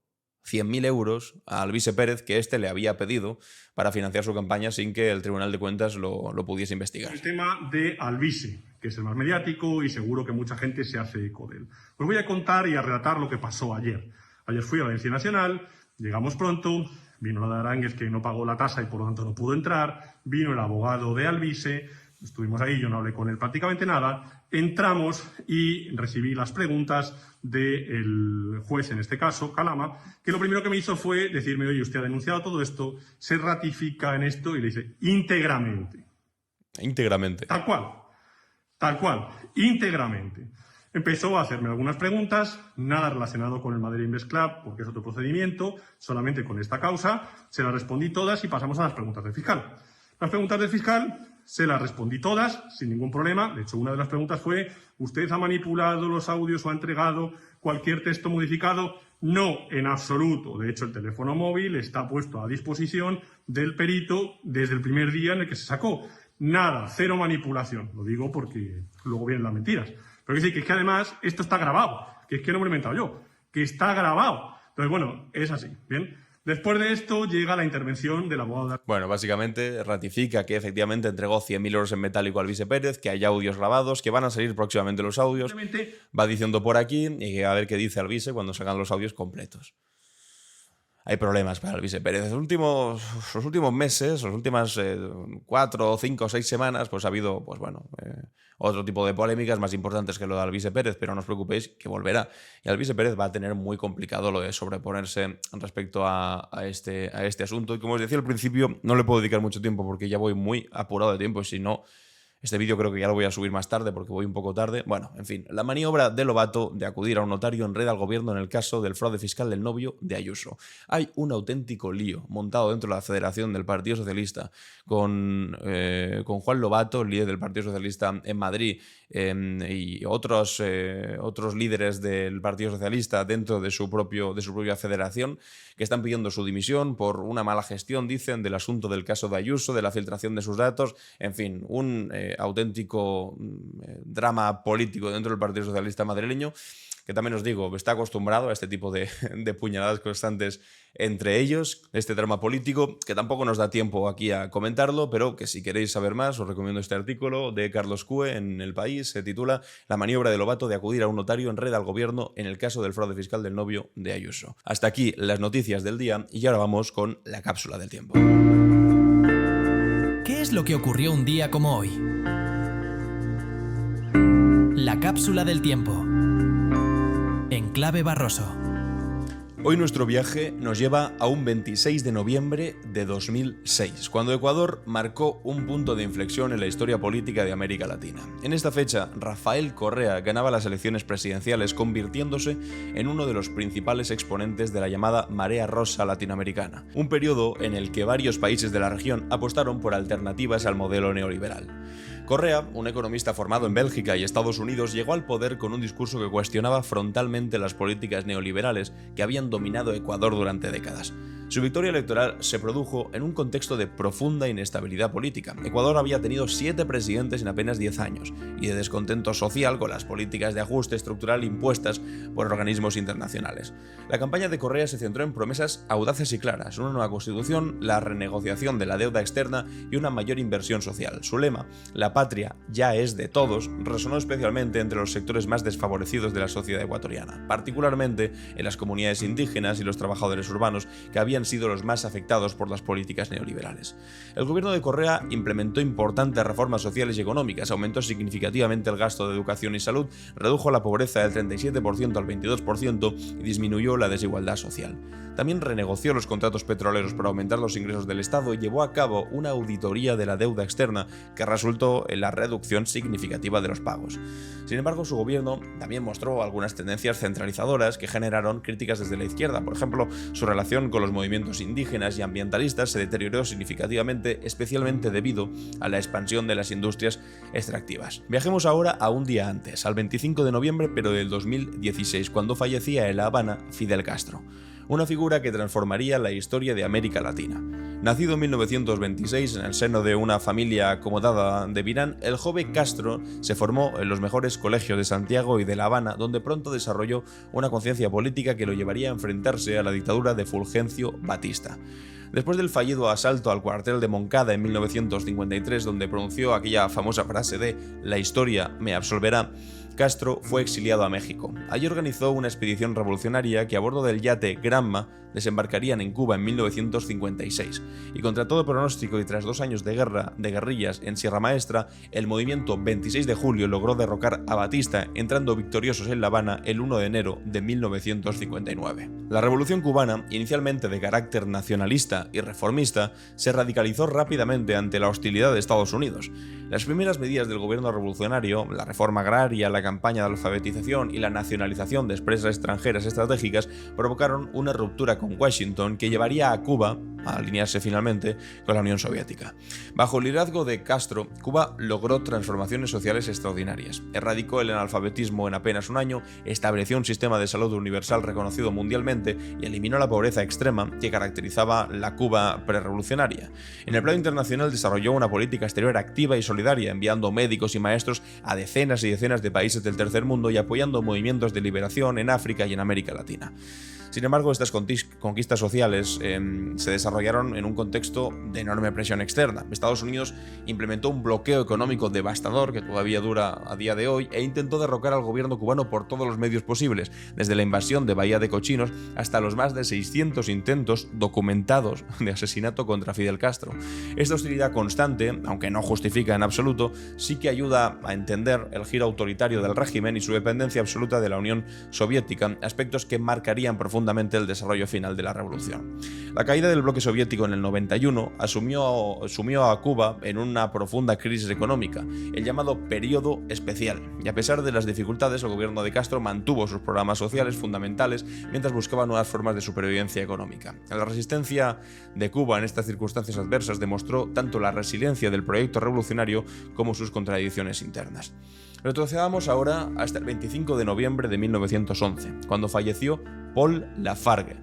100.000 euros a Alvise Pérez, que éste le había pedido para financiar su campaña sin que el Tribunal de Cuentas lo pudiese investigar. El tema de Alvise, que es el más mediático y seguro que mucha gente se hace eco de él. Os voy a contar y a relatar lo que pasó ayer. Ayer fui a la Audiencia Nacional, llegamos pronto, vino la de Arangues que no pagó la tasa y por lo tanto no pudo entrar, vino el abogado de Alvise, estuvimos ahí, yo no hablé con él prácticamente nada, entramos y recibí las preguntas del juez, en este caso, Calama, que lo primero que me hizo fue decirme, oye, usted ha denunciado todo esto, se ratifica en esto, y le dice, íntegramente. Íntegramente. Tal cual, íntegramente. Empezó a hacerme algunas preguntas, nada relacionado con el Madrid Invest Club, porque es otro procedimiento, solamente con esta causa, se las respondí todas y pasamos a las preguntas del fiscal. Las preguntas del fiscal se las respondí todas, sin ningún problema. De hecho, una de las preguntas fue, ¿usted ha manipulado los audios o ha entregado cualquier texto modificado? No, en absoluto. De hecho, el teléfono móvil está puesto a disposición del perito desde el primer día en el que se sacó. Nada, cero manipulación. Lo digo porque luego vienen las mentiras. Pero que es que además esto está grabado, que es que no me lo he inventado yo, que está grabado. Entonces, bueno, es así, ¿bien? Después de esto llega la intervención del abogado de... Bueno, básicamente ratifica que efectivamente entregó 100.000 euros en metálico al Alvise Pérez, que hay audios grabados, que van a salir próximamente los audios. Va diciendo por aquí y a ver qué dice Alvise cuando salgan los audios completos. Hay problemas para Alvise Pérez. Los últimos meses, las últimas 4, 5, 6 semanas, pues ha habido, pues bueno, otro tipo de polémicas más importantes que lo de Alvise Pérez, pero no os preocupéis que volverá. Y Alvise Pérez va a tener muy complicado lo de sobreponerse respecto a este asunto. Y como os decía al principio, no le puedo dedicar mucho tiempo porque ya voy muy apurado de tiempo y si no... Este vídeo creo que ya lo voy a subir más tarde porque voy un poco tarde. Bueno, en fin, la maniobra de Lobato de acudir a un notario enreda al gobierno en el caso del fraude fiscal del novio de Ayuso. Hay un auténtico lío montado dentro de la Federación del Partido Socialista con Juan Lobato, líder del Partido Socialista en Madrid, y otros líderes del Partido Socialista dentro de su propia federación, que están pidiendo su dimisión por una mala gestión, dicen, del asunto del caso de Ayuso, de la filtración de sus datos, en fin, un auténtico drama político dentro del Partido Socialista madrileño, que también os digo, está acostumbrado a este tipo de puñaladas constantes entre ellos, este drama político, que tampoco nos da tiempo aquí a comentarlo, pero que si queréis saber más, os recomiendo este artículo de Carlos Cue en El País, se titula La maniobra de Lobato de acudir a un notario enreda al gobierno en el caso del fraude fiscal del novio de Ayuso. Hasta aquí las noticias del día y ahora vamos con la cápsula del tiempo. ¿Qué es lo que ocurrió un día como hoy? La cápsula del tiempo. En clave Barroso. Hoy nuestro viaje nos lleva a un 26 de noviembre de 2006, cuando Ecuador marcó un punto de inflexión en la historia política de América Latina. En esta fecha, Rafael Correa ganaba las elecciones presidenciales, convirtiéndose en uno de los principales exponentes de la llamada Marea Rosa latinoamericana, un periodo en el que varios países de la región apostaron por alternativas al modelo neoliberal. Correa, un economista formado en Bélgica y Estados Unidos, llegó al poder con un discurso que cuestionaba frontalmente las políticas neoliberales que habían dominado Ecuador durante décadas. Su victoria electoral se produjo en un contexto de profunda inestabilidad política. Ecuador había tenido 7 presidentes en apenas 10 años y de descontento social con las políticas de ajuste estructural impuestas por organismos internacionales. La campaña de Correa se centró en promesas audaces y claras: una nueva constitución, la renegociación de la deuda externa y una mayor inversión social. Su lema, la patria ya es de todos, resonó especialmente entre los sectores más desfavorecidos de la sociedad ecuatoriana, particularmente en las comunidades indígenas y los trabajadores urbanos, que habían sido los más afectados por las políticas neoliberales. El gobierno de Correa implementó importantes reformas sociales y económicas, aumentó significativamente el gasto de educación y salud, redujo la pobreza del 37% al 22% y disminuyó la desigualdad social. También renegoció los contratos petroleros para aumentar los ingresos del Estado y llevó a cabo una auditoría de la deuda externa que resultó en la reducción significativa de los pagos. Sin embargo, su gobierno también mostró algunas tendencias centralizadoras que generaron críticas desde la izquierda. Por ejemplo, su relación con los movimientos indígenas y ambientalistas se deterioró significativamente, especialmente debido a la expansión de las industrias extractivas. Viajemos ahora a un día antes, al 25 de noviembre pero del 2016, cuando fallecía en La Habana Fidel Castro, una figura que transformaría la historia de América Latina. Nacido en 1926 en el seno de una familia acomodada de Virán, el joven Castro se formó en los mejores colegios de Santiago y de La Habana, donde pronto desarrolló una conciencia política que lo llevaría a enfrentarse a la dictadura de Fulgencio Batista. Después del fallido asalto al cuartel de Moncada en 1953, donde pronunció aquella famosa frase de «La historia me absolverá», Castro fue exiliado a México. Allí organizó una expedición revolucionaria que a bordo del yate Granma desembarcarían en Cuba en 1956. Y contra todo pronóstico y tras 2 años de guerrillas en Sierra Maestra, el movimiento 26 de julio logró derrocar a Batista, entrando victoriosos en La Habana el 1 de enero de 1959. La revolución cubana, inicialmente de carácter nacionalista y reformista, se radicalizó rápidamente ante la hostilidad de Estados Unidos. Las primeras medidas del gobierno revolucionario, la reforma agraria, la campaña de alfabetización y la nacionalización de empresas extranjeras estratégicas, provocaron una ruptura con Washington que llevaría a Cuba a alinearse finalmente con la Unión Soviética. Bajo el liderazgo de Castro, Cuba logró transformaciones sociales extraordinarias. Erradicó el analfabetismo en apenas un año, estableció un sistema de salud universal reconocido mundialmente y eliminó la pobreza extrema que caracterizaba la Cuba prerevolucionaria. En el plano internacional desarrolló una política exterior activa y solidaria, enviando médicos y maestros a decenas y decenas de países del tercer mundo y apoyando movimientos de liberación en África y en América Latina. Sin embargo, estas conquistas sociales se desarrollaron en un contexto de enorme presión externa. Estados Unidos implementó un bloqueo económico devastador que todavía dura a día de hoy e intentó derrocar al gobierno cubano por todos los medios posibles, desde la invasión de Bahía de Cochinos hasta los más de 600 intentos documentados de asesinato contra Fidel Castro. Esta hostilidad constante, aunque no justifica en absoluto, sí que ayuda a entender el giro autoritario del régimen y su dependencia absoluta de la Unión Soviética, aspectos que marcarían profundamente el desarrollo final de la revolución. La caída del bloque soviético en el 91 sumió a Cuba en una profunda crisis económica, el llamado Período Especial, y a pesar de las dificultades, el gobierno de Castro mantuvo sus programas sociales fundamentales mientras buscaba nuevas formas de supervivencia económica. La resistencia de Cuba en estas circunstancias adversas demostró tanto la resiliencia del proyecto revolucionario como sus contradicciones internas. Retrocedamos ahora hasta el 25 de noviembre de 1911, cuando falleció Paul Lafargue,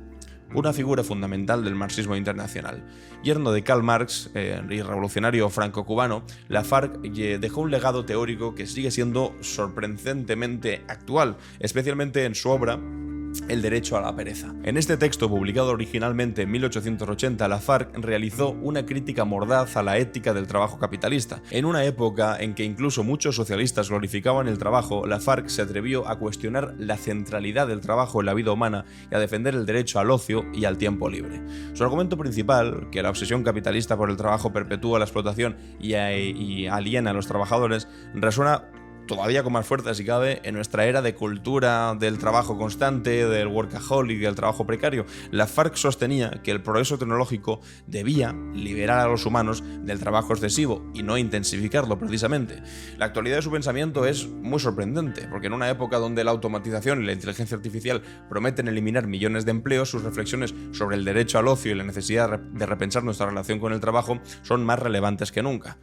una figura fundamental del marxismo internacional. Yerno de Karl Marx y revolucionario franco-cubano, Lafargue dejó un legado teórico que sigue siendo sorprendentemente actual, especialmente en su obra El derecho a la pereza. En este texto, publicado originalmente en 1880, Lafargue realizó una crítica mordaz a la ética del trabajo capitalista. En una época en que incluso muchos socialistas glorificaban el trabajo, Lafargue se atrevió a cuestionar la centralidad del trabajo en la vida humana y a defender el derecho al ocio y al tiempo libre. Su argumento principal, que la obsesión capitalista por el trabajo perpetúa la explotación y aliena a los trabajadores, resuena todavía con más fuerza, si cabe, en nuestra era de cultura del trabajo constante, del workaholic, del trabajo precario. Lafargue sostenía que el progreso tecnológico debía liberar a los humanos del trabajo excesivo y no intensificarlo, precisamente. La actualidad de su pensamiento es muy sorprendente, porque en una época donde la automatización y la inteligencia artificial prometen eliminar millones de empleos, sus reflexiones sobre el derecho al ocio y la necesidad de repensar nuestra relación con el trabajo son más relevantes que nunca.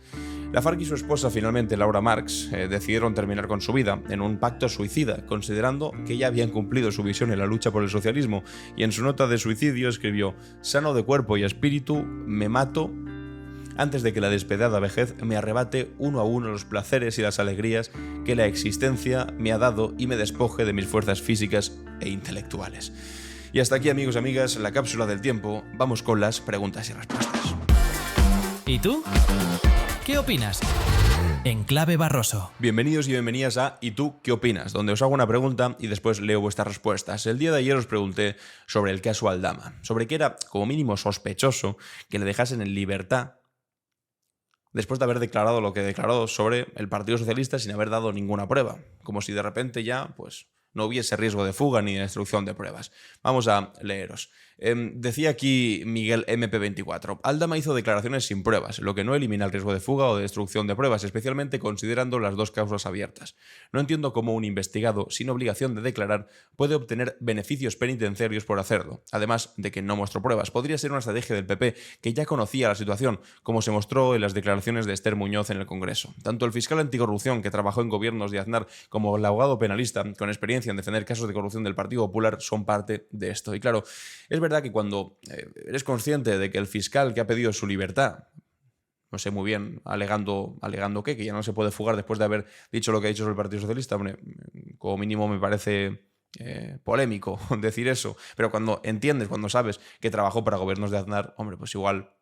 Lafargue y su esposa, finalmente Laura Marx, decidieron terminar con su vida en un pacto suicida, considerando que ya habían cumplido su visión en la lucha por el socialismo, y en su nota de suicidio escribió: «Sano de cuerpo y espíritu, me mato antes de que la despiadada vejez me arrebate uno a uno los placeres y las alegrías que la existencia me ha dado y me despoje de mis fuerzas físicas e intelectuales». Y hasta aquí, amigos y amigas, la cápsula del tiempo. Vamos con las preguntas y respuestas. ¿Y tú? ¿Qué opinas? En Clave Barroso. Bienvenidos y bienvenidas a ¿Y tú qué opinas?, donde os hago una pregunta y después leo vuestras respuestas. El día de ayer os pregunté sobre el caso Aldama, sobre que era como mínimo sospechoso que le dejasen en libertad después de haber declarado lo que declaró sobre el Partido Socialista sin haber dado ninguna prueba, como si de repente ya pues no hubiese riesgo de fuga ni de destrucción de pruebas. Vamos a leeros. Decía aquí Miguel MP24, Aldama hizo declaraciones sin pruebas, lo que no elimina el riesgo de fuga o de destrucción de pruebas, especialmente considerando las dos causas abiertas. No entiendo cómo un investigado sin obligación de declarar puede obtener beneficios penitenciarios por hacerlo, además de que no mostró pruebas. Podría ser una estrategia del PP que ya conocía la situación, como se mostró en las declaraciones de Esther Muñoz en el Congreso. Tanto el fiscal anticorrupción que trabajó en gobiernos de Aznar como el abogado penalista con experiencia en defender casos de corrupción del Partido Popular son parte de esto. Y claro, es verdad que cuando eres consciente de que el fiscal que ha pedido su libertad, no sé muy bien, alegando que ya no se puede fugar después de haber dicho lo que ha dicho sobre el Partido Socialista, hombre, como mínimo me parece polémico decir eso, pero cuando entiendes, cuando sabes que trabajó para gobiernos de Aznar, hombre, pues igual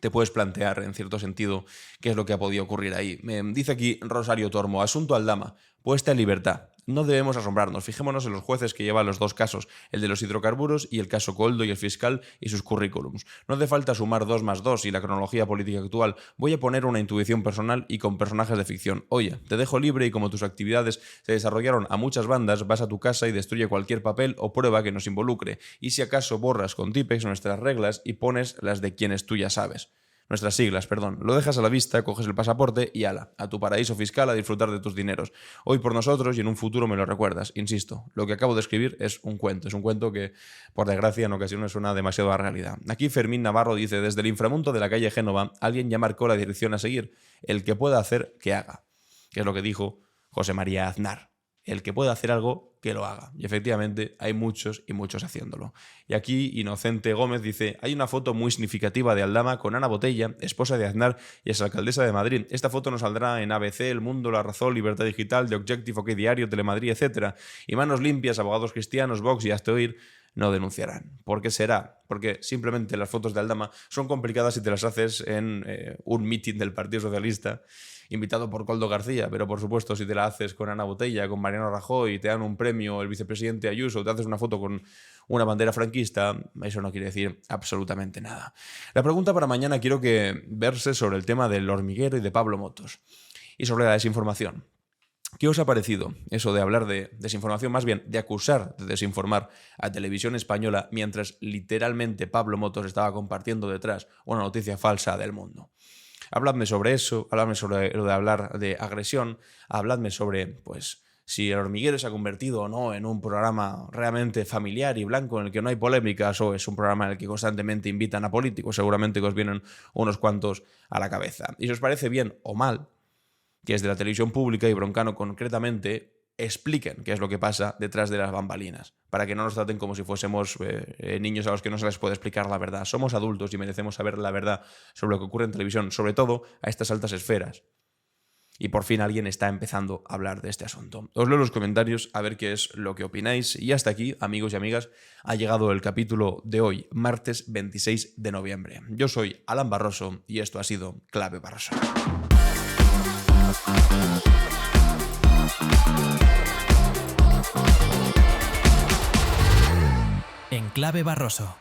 te puedes plantear en cierto sentido qué es lo que ha podido ocurrir ahí. Me dice aquí Rosario Tormo, asunto Aldama, puesta en libertad. No debemos asombrarnos, fijémonos en los jueces que llevan los dos casos, el de los hidrocarburos y el caso Koldo y el fiscal y sus currículums. No hace falta sumar 2 más 2 y la cronología política actual. Voy a poner una intuición personal y con personajes de ficción. Oye, te dejo libre y como tus actividades se desarrollaron a muchas bandas, vas a tu casa y destruye cualquier papel o prueba que nos involucre. Y si acaso borras con Tipex nuestras reglas y pones las de quienes tú ya sabes. nuestras siglas, perdón. Lo dejas a la vista, coges el pasaporte y ala, a tu paraíso fiscal a disfrutar de tus dineros. Hoy por nosotros y en un futuro me lo recuerdas. Insisto, lo que acabo de escribir es un cuento que, por desgracia, en ocasiones suena demasiado a realidad. Aquí Fermín Navarro dice, desde el inframundo de la calle Génova, alguien ya marcó la dirección a seguir. El que pueda hacer, que haga. Que es lo que dijo José María Aznar. El que pueda hacer algo, que lo haga. Y efectivamente hay muchos y muchos haciéndolo. Y aquí Inocente Gómez dice, hay una foto muy significativa de Aldama con Ana Botella, esposa de Aznar y exalcaldesa de Madrid. Esta foto nos saldrá en ABC, El Mundo, La Razón, Libertad Digital, The Objective, OK Diario, Telemadrid, etc. Y manos limpias, abogados cristianos, Vox y Hazte Oír no denunciarán. ¿Por qué será? Porque simplemente las fotos de Aldama son complicadas si te las haces en un mitin del Partido Socialista invitado por Koldo García, pero por supuesto si te la haces con Ana Botella, con Mariano Rajoy, te dan un premio el vicepresidente Ayuso, te haces una foto con una bandera franquista, eso no quiere decir absolutamente nada. La pregunta para mañana quiero que verse sobre el tema del hormiguero y de Pablo Motos y sobre la desinformación. ¿Qué os ha parecido eso de hablar de desinformación, más bien de acusar de desinformar a Televisión Española mientras literalmente Pablo Motos estaba compartiendo detrás una noticia falsa del Mundo? Habladme sobre eso, habladme sobre lo de hablar de agresión, habladme sobre, pues, si El Hormiguero se ha convertido o no en un programa realmente familiar y blanco en el que no hay polémicas o es un programa en el que constantemente invitan a políticos, seguramente que os vienen unos cuantos a la cabeza. Y si os parece bien o mal que es de la televisión pública y Broncano concretamente expliquen qué es lo que pasa detrás de las bambalinas, para que no nos traten como si fuésemos niños a los que no se les puede explicar la verdad. Somos adultos y merecemos saber la verdad sobre lo que ocurre en televisión, sobre todo a estas altas esferas. Y por fin alguien está empezando a hablar de este asunto. Os leo los comentarios a ver qué es lo que opináis. Y hasta aquí, amigos y amigas, ha llegado el capítulo de hoy, martes 26 de noviembre. Yo soy Alan Barroso y esto ha sido Clave Barroso. En Clave Barroso.